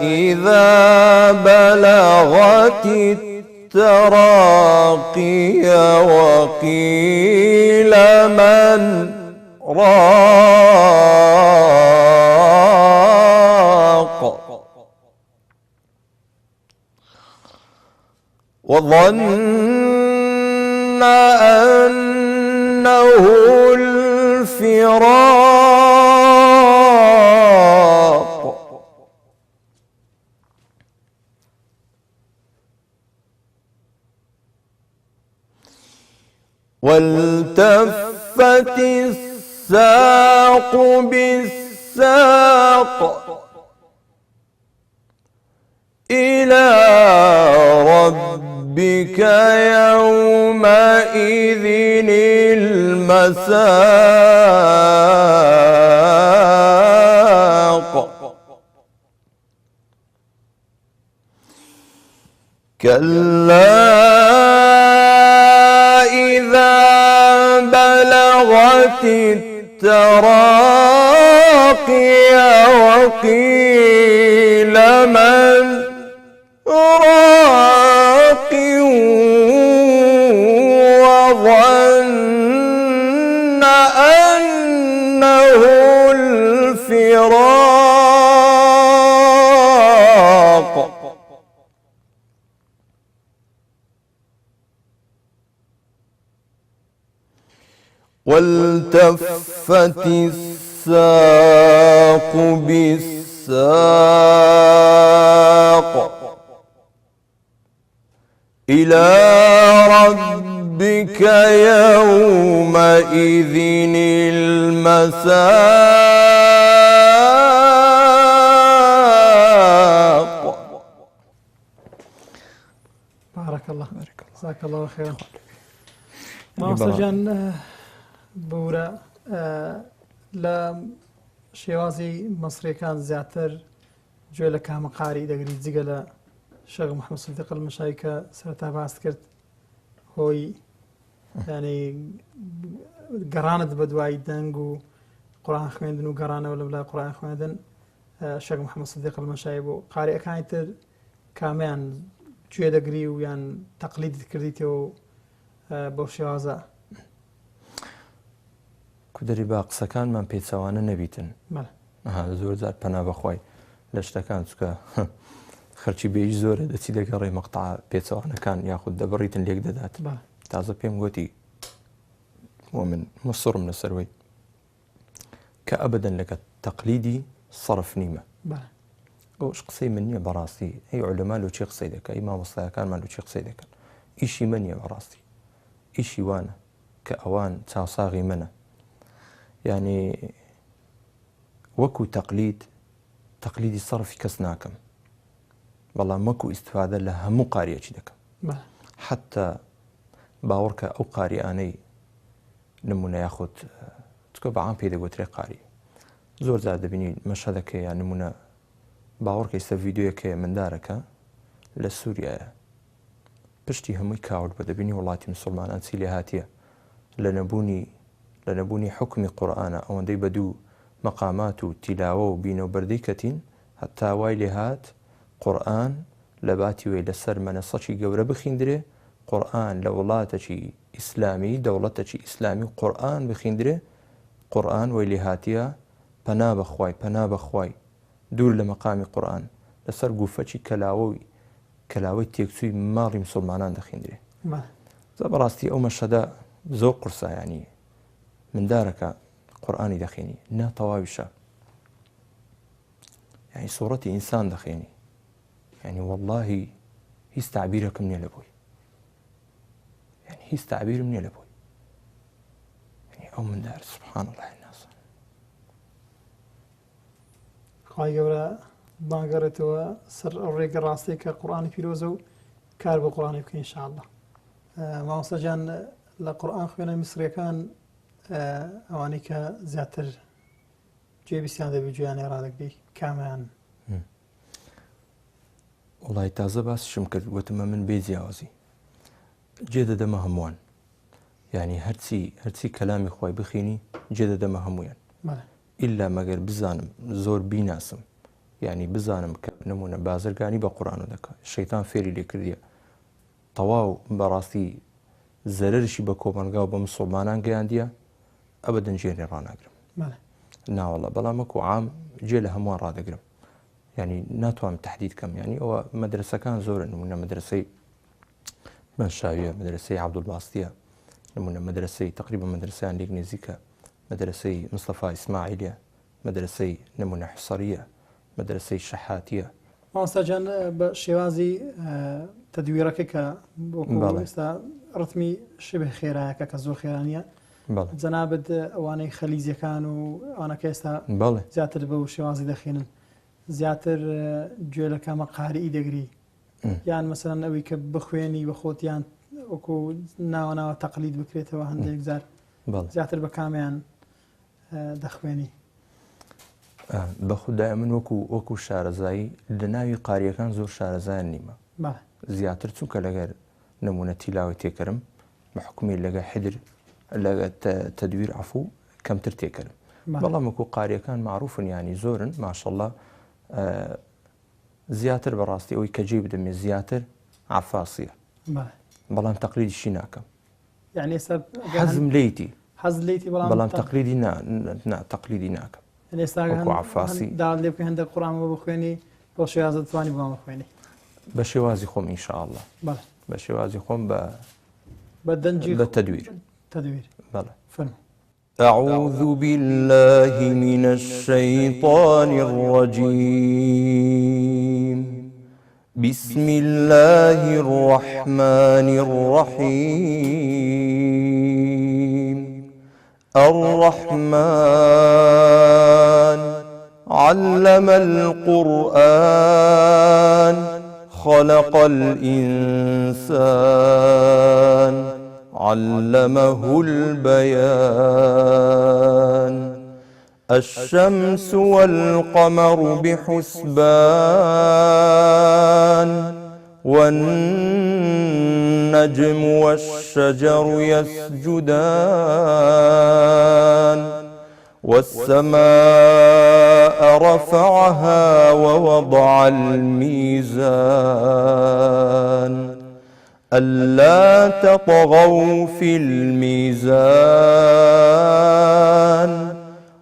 إذا بلغت التراقي وقيل من راق وظن أنه الفراق والتفت الساق بالساق إلى ربك يومئذ المساق كلا إذا بلغت التراقي وقيل من راق وظن أنه الفراق والتفت الساق بالساق إلى ربك يومئذ المساق. بارك الله جزاك الله خيرا. مامۆستا جان بورە لە شێوازی مەسریەکان زیاتر گوێ لە کامە قاری دەگریت جگە لە شێخ محەممەد سیدیق المەشایی کە سەرەتا باس کرد هۆی ینی گەڕانت بە دوای دەنگ و قورئان خوێندن و گەڕانەوە لە بڵای قورئان خوێندن شێخ محەممەد سیدیق المەشایی بوو. قاریەکانی تر کامیان گوێ دەگری و یان تەقلیدت کردیتەوە بەو شێوازە؟ کودەری با قسەکانمان پێچەوانە نەبیتن زۆر جار پەنا بەخوای لە شتەکان چکە خەرچی بێژ زۆرە دەچی دەگەڕێ مەقتەع پێچەوانەکان یاخود دەبڕیتن لێک دەدات. تازە پێم گوتی من مەسوڕم لەسەروەی کە ئەبەدەن لەکە تەقلیدی سەرف نیمە. ئەوش قسەی من نییە بەڕاستی، ئەی عولەما لەو چی قسەی دەکەن، ئەی مامۆستایەکانمان لەو چی قسەی دەکەن، ئیشی من نییە بەڕاستی، ئیشی وانە کە ئەوان چاوساغی منە. یعنی وەکو تەقلیدی سەرفی کەس ناکەم، بەڵام وەکو ئیستفادە لە هەموو قاریەکی دەکەم. حتا باوەڕکە ئەو قاریانەی نمونە یاخود چکە بەعام پێ دەگوترێ قاری زۆر جار دەبینی مەشهەدەکە یان نمونە باوەڕکە ئێستا ڤیدیۆیەکە مندارەکە لە سووریایە پشتی هەمووی کاوت بە دەبینی وڵاتی مسلمانان چی لێ هاتیە لە نەبوونی حکمی قورئانە ئەوەندەی بە دوو مەقامات و تیلاوە و بینە و بەردەی کەتین هەتا وای لێ هات قورئان لە باتی وێ لەسەر مەنەسەکی گەورە بخیندرێ، قورئان لە وڵاتێکی ئیسلامی دەوڵەتێکی ئیسلامی و قورئان بخیندرێ، قورئان وای لێ هاتیە پەنا بەخوای دوور لە مەقامی قورئان لەسەر گوفەکی کەلاوەی تێکچووی ماڵی مسلمانان دەخیندرێ. بەڕاستی ئەو مەشهەدە زۆر قورسە، ینی مندارەکە قورئانی دەخێنی ناتەواویشە، یعنی سوورەتی ئینسان دەخێنی، یعنی وەڵڵاهی هیچ تعبیرەکەم نییە لە بۆی، یعنی هیچ تعبیرم نییە لە بۆی، یعنی ئەو مندار سبحان الله ناسان. خوای گەورە بانگەڕێتەوە سەر ئەو ڕێگە ڕاستی کە قورئانی پیرۆزە و کار بە قورئانی بکەین ئینشاءالله. مامۆستا جان لە قورئان خوێنە میسریەکان ئەوانەی کە زیاتر گوێبیستیان دەبێت گوێیان ڕادەگری کامیان؟ وڵای تازە باسیشم کرد، گوتمە من بێ جیاوازی گوێ دەدەمە هەمووان، یعنی هەرچی کەلامی خۆی بخینی جێدەدەمە هەمویان ئیلا مەگەر بزانم زۆر بیناسم یعنی بزانم کە نمونە بازرگانی بە قورآن دەکات شەیتان فێری لێ کردیە تەواو بەڕاستی زەرەرشی بە کۆمەلگا و بە مسڵمانان گەیاندیە ئەبەدەن جێنێ ڕاناگرم ناوەڵە بەڵام وەکو عام جێ لە هەمووان ڕادەگرم ینی ناتوانم تهدید کەم ینی ئەوە مەدرسەکان زۆرە نمونە مەدرسەی بەشاویە مەدرسەی عەبدولباستیە نمونە مەدرسەی تقریبا مەدرسەیان لێک نێزیکە مەدرسەی مستەفا ئیسماعیلیە مەدرسەی نمونە حوسەریە مەدرسەی شەحاتیە مامۆستاجان بە شێوازی تەدویرەکە کە ئێستا ڕتمی شبه خێرایەکە کە زۆر خێرانیە جەنابەت ئەوانەی خەلیزیەکان و ئەوانەکە ئێستا زیاتر بە و شێوازی دەخێنن زیاتر گوێ لە کامە قاریئی دەگری یان مەسەلەن ئەوەی کە بخوێنی بە خۆتیان وەکو ناوە تەقلید بکرێتەوە هەندێک جار زیاتر بە کامیان دەخوێنی بەخودای من وەکو شارەزایی لە ناوی قاریەکان زۆر شارەزایان نیمە زیاتر چونکە لەگەر نمونە تیلاوی تێکەرم بە حکومی لەگە حیدر لەگە تەدویر عەفوو کەمتر تێکەرم بەڵام وەکو قاریەکان معروفن ینی زۆرن ماشەڵڵا زیاتر بەڕاستی ئەوەی کە جێ بدەمێ زیاتر عەفاسیە بەڵام تەقلیدیشی ناکەم حەزم لێیتی بەڵام تەقلیدی ناکەم وەکو عەفاسی داوات لێ بکەی هەندێک قورئانەوە بخوێنی بۆ شێوازە دەتوانی بۆ بخوێنی بە شێوازی خۆم ئینشاءالله بە شێوازی خۆم بە دەنجی بە تەدویر بەڵێ فەرموو أعوذ بالله من الشيطان الرجيم بسم الله الرحمن الرحيم الرحمن علم القرآن خلق الإنسان علمه البيان الشمس والقمر بحسبان والنجم والشجر يسجدان والسماء رفعها ووضع الميزان ألا تطغوا في الميزان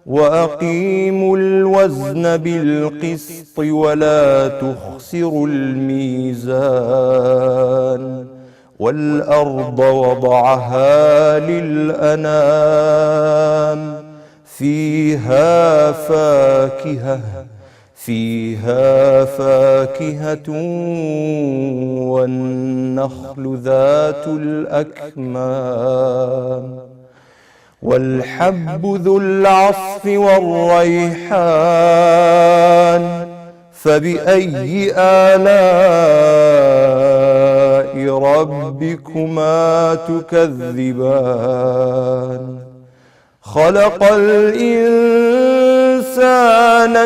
وأقيموا الوزن بالقسط ولا تخسروا الميزان والأرض وضعها للأنام فيها فاكهة والنخل ذات الأكمام والحب ذو العصف والريحان فبأي آلاء ربكما تكذبان خلق الإنسان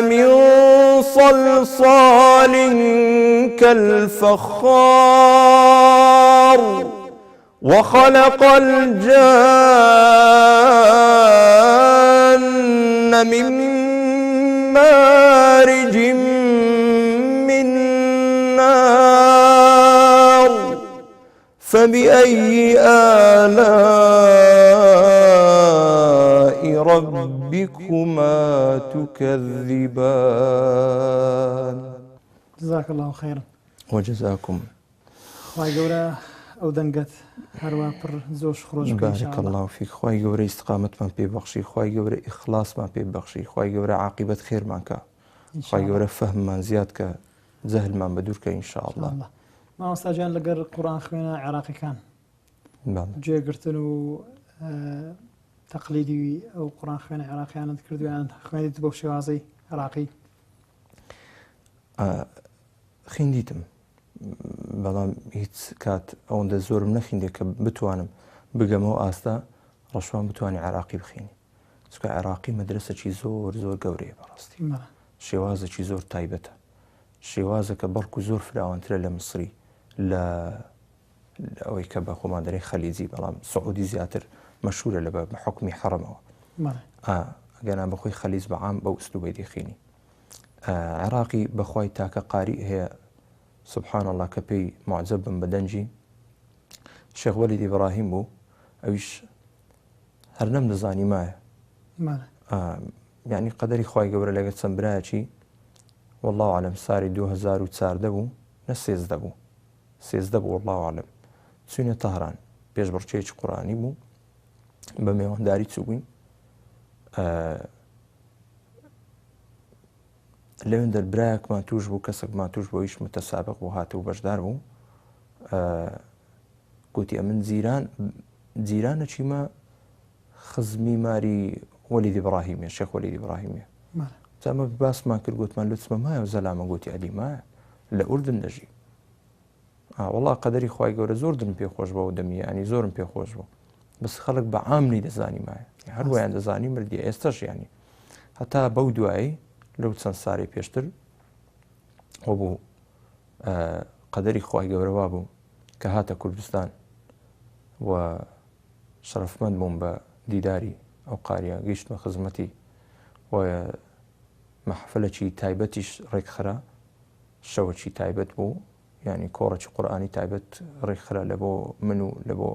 من صلصال كالفخار وخلق الجان من مارج من نار فبأي آلاء ربكما تكذبان جزاك الله خيرا وجزاكم خواهی گەورە ئەو دەنگت هەروە پڕ زۆش خۆش بارك الله فيك خواهی گەورە ئیستقامەتمان پێ بەخشی خواهی گەورە ئیخلاسمان پێ بەخشی خواهی گەورە عاقبەت خێرمان کە خواهی گەورە فەهممان زیاد کە جەهلمان بە دوور کە ئینشاءالله مامۆستاجان لەگەر قورئان خوێنە عێراقیەکان گوێگرتن و تەقلیدی ئەو قورئان خوێنە عێراقییانت کردویان خوێنیت بەو شێوازەی عێراقی خوێندیتم بەڵام هیچ کات ئەوەندە زۆرم نەخوێندێ کە بتوانم بگەمەوە ئاستا ڕەشوان بتوانێ عێراقی بخوێنی چونکە عێراقی مەدرسەکی زۆر گەورەیە بەڕاستی شێوازێکی زۆر تایبەتە شێوازەکە بەڵکو زۆر فراوانترە لە میسری لە ئەوەی کە بە خۆمان دەرێ خەلیجی بەڵام سعودی زیاتر مەشهورە لە بە حکمی حەڕەمەوە گەنا بەخۆی خەلیز بەعام بەو ئوسلوبەی دەخینی. عێراقی بەخوای تاکە قاری هەیە سبحان الله کە پێی معجەب بم بە دەنجی شێخ وەلید ئیبراهیم بوو، ئەویش هەر نەم دەزانی مایە یعنی قەدەری خوای گەورە لەگەڵ چەند برایەکی والله عالم ساری 2014 بوو نە 13 بوو 13 بوو والله عالم چوینە تەهران پێشبڕکێکی قورئانی بوو بە میوانداری چوبووین لەوێن دەربرایەکمان توش بوو کەسێکمان توش بۆ هیچ متەسابق بوو هاتەوە بەشدار بوو گوتی ئەمن جیرانە چیمە خزمی ماری وەلید ئیبراهیمیە شێخ وەلید ئیبراهیمیە ئەمە باسمان کرد گوتمان لوتمە مایە و زەلامە گوتی ئەدی مایە لە ئوردن دەژی وەڵا قەدەری خوای گەورە زۆر دڵم پێخۆش بەوە دەمیە ینی زۆرم پێخۆش بوو بەس خەڵک بە عامنی دەزانی مایە هەروەیان دەزانی مردی ئێستاش ینی هەتا بەو دوایی لەو چەند ساڵی پێشتر وە بوو قەدەری خوای گەورە وا بوو کە هاتە کوردستان و شەرەفمەند بووم بە دیداری ئەو قاریە گەیشتمە خزمەتی و مەحفلەکی تایبەتیش ڕێکخرا شەوەکی تایبەت بوو ینی کۆڕێکی قورئانی تایبەت ڕێکخرا لە بۆ من و لە بۆ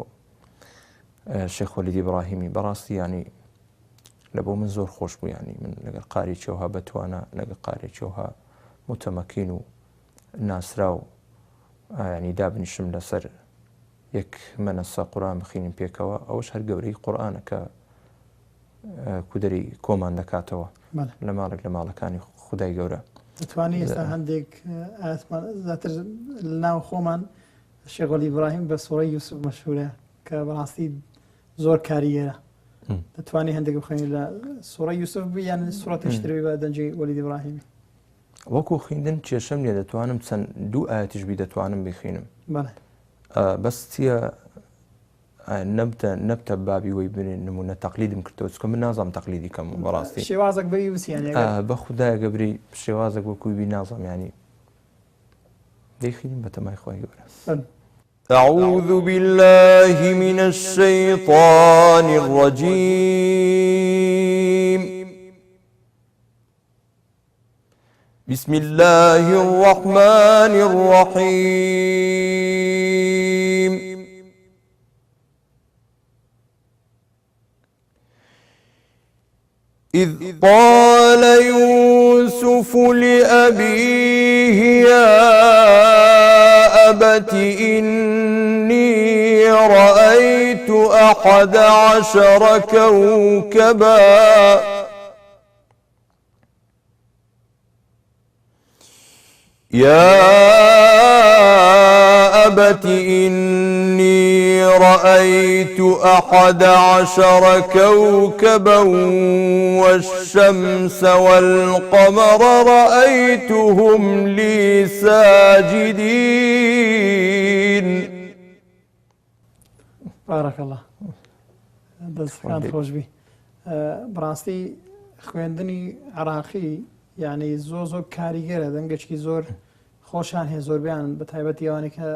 شێخ وەلید ئیبراهیمی بەڕاستی ینی لە بۆ من زۆر خۆش بوو ینی من لەگەڵ قارێکیەوەها بەتوانە لەگەڵ قارێکیەوەها متەمەکین و ناسرا و ینی دابنیشم لەسەر یەک مەنەسە قورئان بخینیم پێکەوە ئەوەش هەر گەورەی قورئانە کە کودەری کۆمان دەکاتەوە لە ماڵێک لە ماڵەکانی خودای گەورە. دەتوانی ئێستا هەندێک زیاتر ناو خۆمان شێخ وەلید ئیبراهیم بە سوورەی یوسف مەشهورە کە بەڕاستی زۆر کاریگەرە دەتوانی هەندێک بخوێنی لە سوورەی یوسف یان سوورەتێکی تر بە دەنجی وەلید ئیبراهیمی وەکو خوێندن کێشەم لێ دەتوانم چەند دوو ئاەتیش بی دەتوانم بخوێنم بەس چییە نەبتە بابی وەی بنێن نمونە تەقلیدم کردەوە چکە من نازانم تەقلیدی کەم بەڕاستی شێوازێک بەوی وسییان بە خوددایە گەبری شێوازێک وەکوی نازانم ینی دەیخینیم بە تەمای خوای گەورە. أعوذ بالله من الشيطان الرجيم بسم الله الرحمن الرحيم إذ قال يوسف لأبيه يا أبت إني رأيت 11 كوكبا يا أبت إني رأيت 11 كوكبا والشمس والقمر رأيتهم لي ساجدين. بارك الله دەستکان خۆش بی. بڕاستی خوێندنی عراقی یعنی زۆر کاریگەرە دەنگەشکی زۆر خۆشان هەیە زۆربیان بە تایبەتی ئەوانەی کە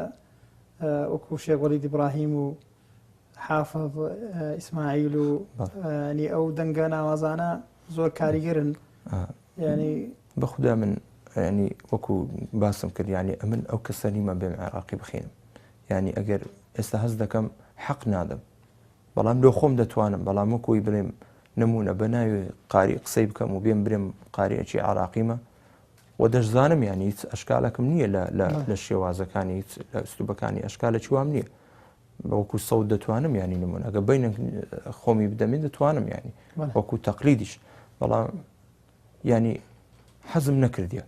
وەکو شێخ وەلید ئیبراهیم و حافظ ئیسماعیل و ینی ئەو دەنگە ناوازانە زۆر کاریگەرن ینی بەخدا من ینی وەکو باسم کرد ینی ئەمن ئەو کەسە نیمە بێم عێراقی بخێنم ینی ئەگەر ئێستا هەست دەکەم حەق نادەم بەڵام لۆ خۆم دەتوانم بەڵام وەکوی بڵێم نمونە بە ناوێ قاری قسەی بکەم و بێم برێم قاریەکی عراقیمە و دەشزانم ینی هیچ ئەشکالەکەم نییە لە شێوازەکانی هیچ لە ئوستوبەکانی ئەشکالێکی وام نییە وەکو سەوت دەتوانم ینی نمونە ئەگە بینە خۆمی بدەمێ دەتوانم ینی وەکو تەقلیدیش بەڵام ینی حەزم نەکردیە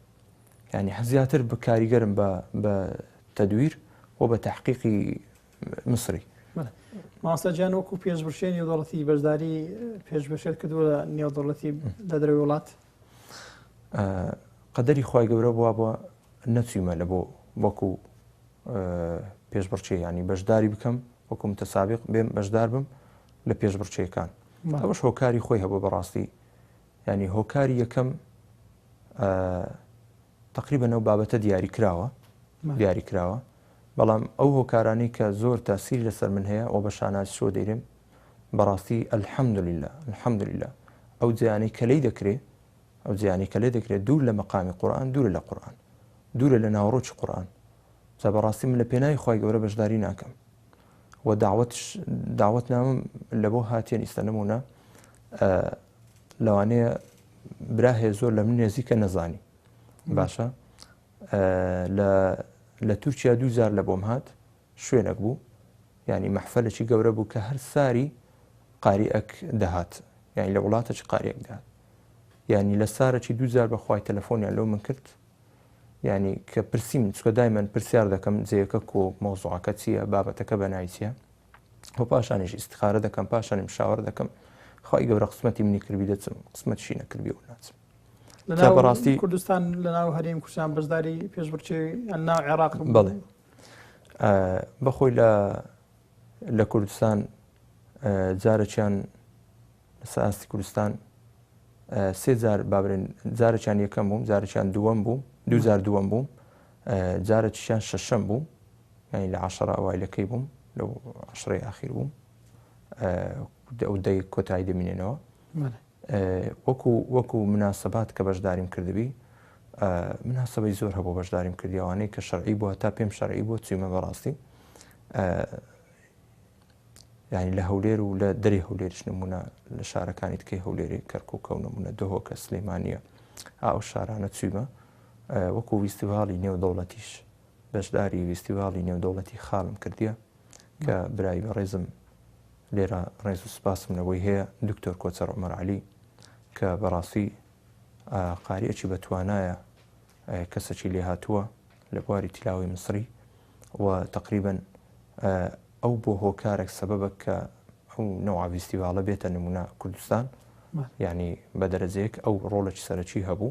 ینی حەزیاتر بە کاریگەرم بە تەدویر و بە تەحقیقی مصری. ماسە جان وەکو پێشبڕکێی نێودەوڵەتی بەشداری پێشبەشێت کردووە لە نێودەوڵەتی لە دەرەوەی وڵات قەدەری خوای گەورە بووە نەچوویمە لە بۆ وەکو پێشبڕکێ ینی بەشداری بکەم وەکو متەسابق بێم بەشدار بم لە پێشبڕکێکان ئەوەش هۆکاری خۆی هەبوو بەڕاستی ینی هۆکاری یەکەم تقریبەن ئەو بابەتە دیاری کراوە بەڵام ئەو هۆکارانەی کە زۆر تاسیری لەسەر من هەیە ئەو بە شاناسی شۆ دەیرم بەڕاستی الحەمدولله ئەو جیانەی کە لەی دەکرێت ئەو جیانی کە لێ دەکرێت دوور لە مەقامی قورئان دوورە لە قورئان دوورە لە ناوڕۆکی قورئان جا بەڕاستی من لە پێناوی خی گەورە بەشداری ناکەم و داوت نامم لە بۆ هاتیان ئیستا نمونە لەوانەیە برا هەیە زۆر لە من نێزیکە نەزانی باشە لە تورکیا 2000 لە بۆم هات شوێنێک بوو ینی مەحفەلێکی گەورە بوو کە هەر ساری قاریئەک دەهات یعنی لە وڵاتەی قاریەک دەهات ینی لە سارێکی 2000 بەخوای تەلەفۆنیان لەو من کرد ینی کە پرسی من چکە دایمەن پرسیار دەکەم جێیەکە کۆ مۆزوعەکە چییە بابەتەکە بەناوی چییە و پاشانیش ئیستخارە دەکەم پاشانی مشاوەڕە دەکەم خی گەورە قسمەتی منی کردی دەچم قسمەتشی نەکردی و ناچم بەڕاستی کوردستان لە ناو هەرێم کوردستان بەشداری پێشبڕکێ ناو عێراق بڵێ بەخۆی لە کوردستان جارێکیان لە ئاستی کوردستان سێ جار بابرێن جارێکیان یەکەم بووم جارێکیان دووەم بووم 2002 بووم جارێکیان شەشەم بووم ینی لە 10 ئەوایلەکەی بووم لەو 10 ئاخیر بووم ئەو دەی کۆتایی دەمینێنەوە وەکو مناسەبات کە بەشداریم کردبی مناسبەی زۆر هەبوو بەشداریم کردیەوانەی کە شەرعی بووە تا پێم شەرعی بووە چوومە بەڕاستی ینی لە هەولێر و لە دەری هەولێرش نمونە لە شارەکانی تکەی هەولێری کەرکووک و نمونە دۆهۆکە سلەیمانیە ئەو شارانە چوومە وەکو ویستیڤاڵی نێودەوڵەتیش بەشداری ویستیڤاڵی نێودەوڵەتی خاڵم کردیە کە برای بەڕێزم لێرە ڕێز و سپاسم لەوەی هەیە دکتۆر کۆچەر عومەر عەلی کە بەڕاستی قاریەکی بەتوانایە کەسێکی لێ هاتووە لە بواری تیلاوی مسری و تقریبا ئەو بۆ هۆکارێک سەبەبە کە ئەو نەوع فیستیڤاڵە بێتە نمونە کوردستان یعنی بە دەرەجەیەک ئەو ڕۆڵێکی سەرەکی هەبوو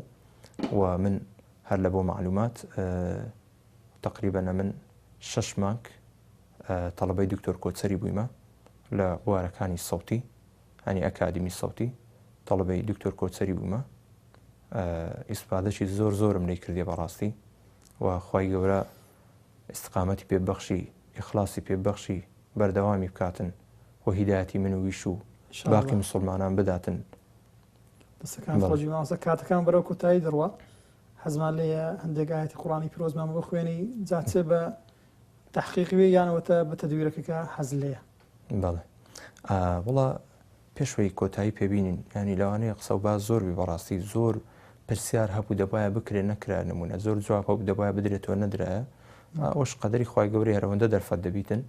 و من هەر لە بۆ معلومات تقریبا من 6 مانگ تەڵەبەی دکتۆر کۆچەری بوویمە لە بوارەکانی سەوتی هەنی ئەکادمی سەوتی تەڵەبەی دکتۆر کۆچەری بوومە ئیسپادەشی زۆرم لێ کردێ بەڕاستی و خی گەورە ئیستقامەتی پێبەخشی ئیخلاسی پێبەخشی بەردەوامی بکاتن و هیدایەتی من و ویش و باقی مسلمانان بداتن دەستەکان خۆشی ماوەسە کاتەکان بەرەو کۆتایی دەڕوە حەزمان لێیە هەندێک ئاەتی قوڕانی پیرۆزمان بخوێنی جاچێ بە تحقیقی یانەوەتە بە تەدویرەکەکە حەز لێیە بەڵێ وڵا پێشوەی کۆتایی پێبینین ینی لەوانەیە قسە و باز زۆر بی بەڕاستی زۆر پرسیار هەبوو دەبایە بکرێ نەکرا نمونە زۆر جواب هەبوو دەبایە بدرێتەوە نەدرایە ئەوش قەدەری خی گەوری هەرەوەندە دەرفەت دەبیتن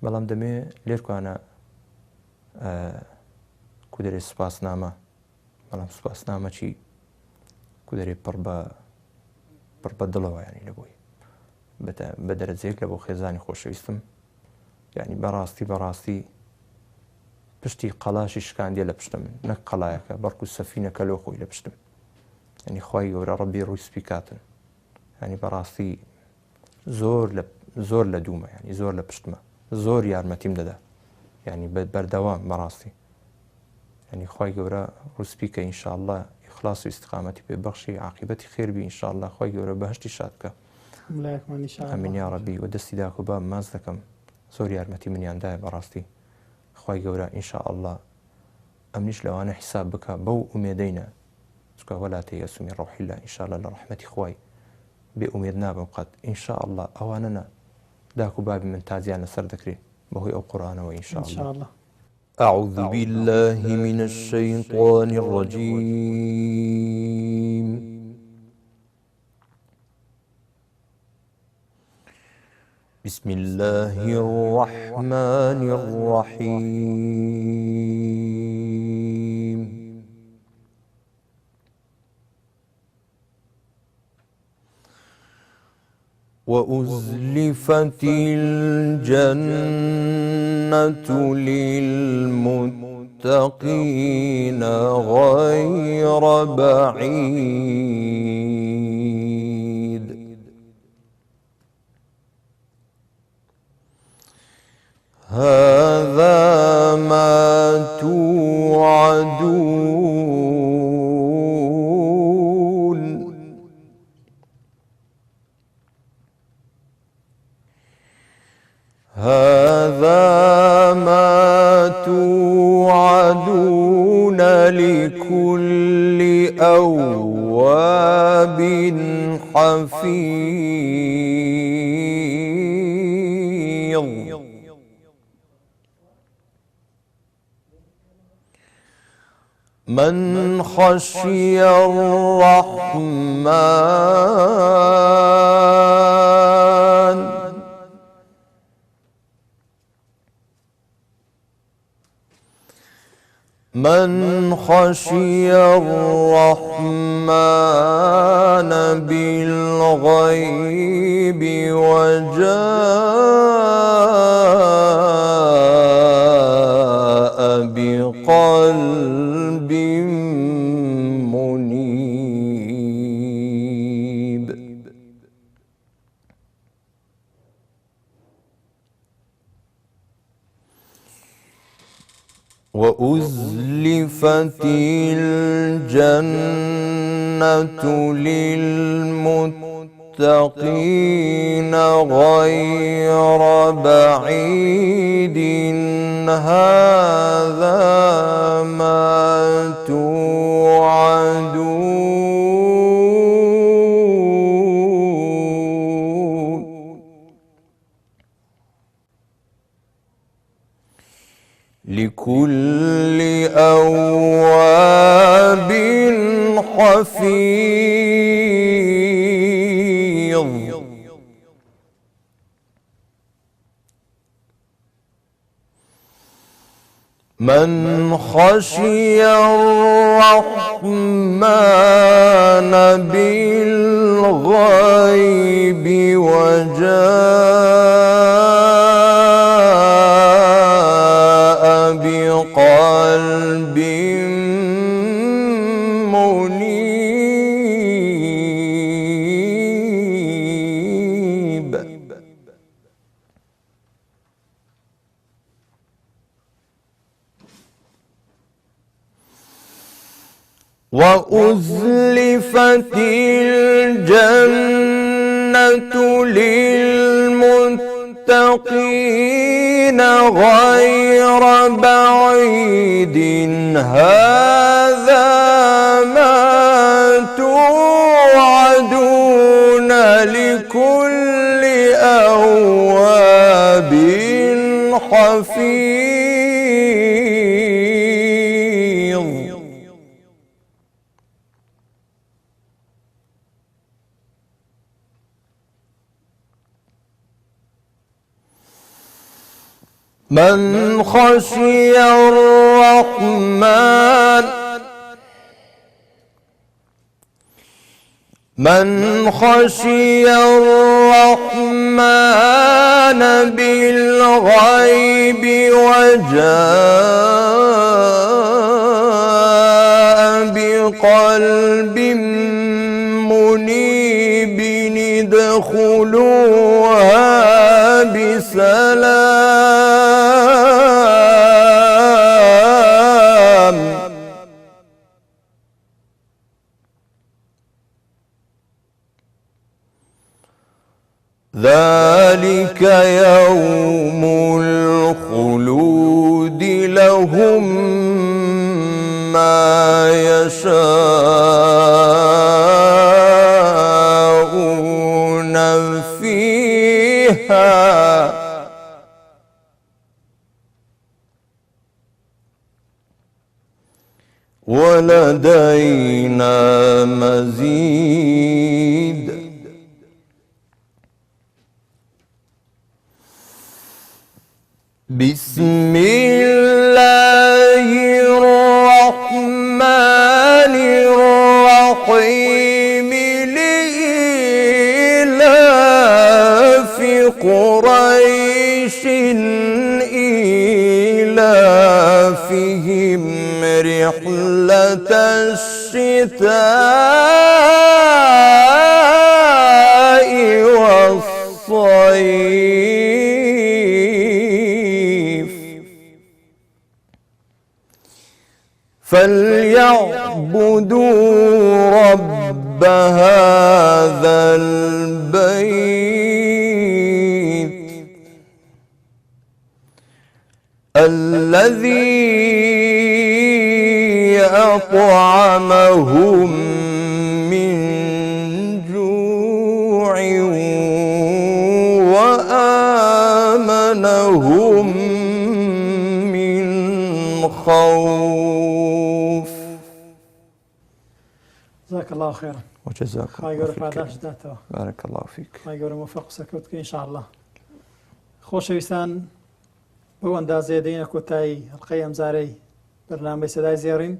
بەڵام دەمێ لێرکوانە کودەرێ سوپاسنامە بەڵام سوپاسنامە چی کودەرێ پڕ بە دڵەوە ینی لە بۆی بە دەرەجەیەک لە بۆ خێزانی خۆشەویستم ینی بەڕاستی پشتی قەلاشی شکاندیە لە پشتم نەک قەڵایەکە بەڕکو سەفینەکە لۆ خۆی لە پشتم ینی خی گەورە ڕەبی ڕووی سپی کاتن ینی بەڕاستی زۆر لە دوومە ینی زۆر لە پشتمە زۆر یارمەتیم دەدا ینی بەردەوام بەڕاستی ینی خی گەورە ڕووسپیکە ئینشاءالله ئیخلاس و ئیستقامەتی پێبەخشی عاقبەتی خێربی ئینشاءالله خی گەورە بەهشتی شاد بکە ئەمین یا ڕەبی و دەستی داکو با ماز دەکەم زۆر یارمەتی منیاندایە بەڕاستی خی گەورە ئینشاءالله ئەمنیش لەوانە حیساب بکە بەو ئومێدەینە چکە وەلا تەیەسوا من ڕەوحی الله ئینشاءالله لە ڕەحمەتی خوای بێ ئومێد نابم قەت ئینشاءالله ئەوانە داکو بابی من تازیان لەسەر دەکرێت بەهۆی ئەو قورئانەوە ئینشاءالله. أعوذ بالله من الشيطان الرجيم. بسم الله الرحمن الرحيم. وأزلفت الجنة للمتقين غير بعيد. هذا ما توعدون. هذا ما حفيظ من خشي الرحمن من خشي الرحمن بالغيب وجاء بقلب منيب وأزلفت الجنة للمتقين غير بعيد هذا ما توعدون لكل أواب حفيظ من خشي الرحمن بالغيب وجاء بقلب منيب وأزلفت الجنة للمتقين غير بعيد هذا ما توعدون لكل أواب حفيظ من خشي الرحمن بالغيب وجاء بقلب منيب ادخلوها بسلام ذلك يوم الخلود لهم ما يشاءون فيها ولدينا مزيد بسم الله الرحمن الرحيم لإيلاف قريش إيلافهم رحلة الشتاء والصيف فليعبدوا رب هذا البيت الذي أطعمهم من الخوف. جزاك الله خيرا. وجزاكم خی الله گەورە فيك. پاداش داتەوە. بارك الله فيك. خی گەورە موفق و سەرکەوتکە ئینشاءالله. خۆشەویستان بەو ئەندازەیە دێنە کۆتایی هەڵقەی ئەمجارەی بەرنامەی سەدای زێڕین.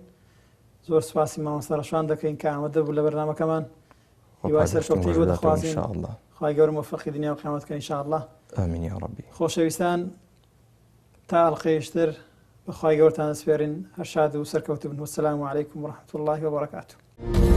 زۆر سوپاسی مامۆستا ڕەشوان دەکەین کە ئامادە بوو لە بەرنامەکەمان. هیوای سەرکەوتنی بۆ دەخوازین. إن شاء الله. خی گەورە موفقی دنیا و قیامەتکە ئینشاءالله. آمين يا ربي. خۆشەویستان تا ئەڵقەیەشتر بەخوای گەورەتان دەسپێرین هەر شاد و سەرکەوتوو بن. وەسەلام عەلەیکم وەڕەحمەتوڵڵاهی وبەرەکاتوه.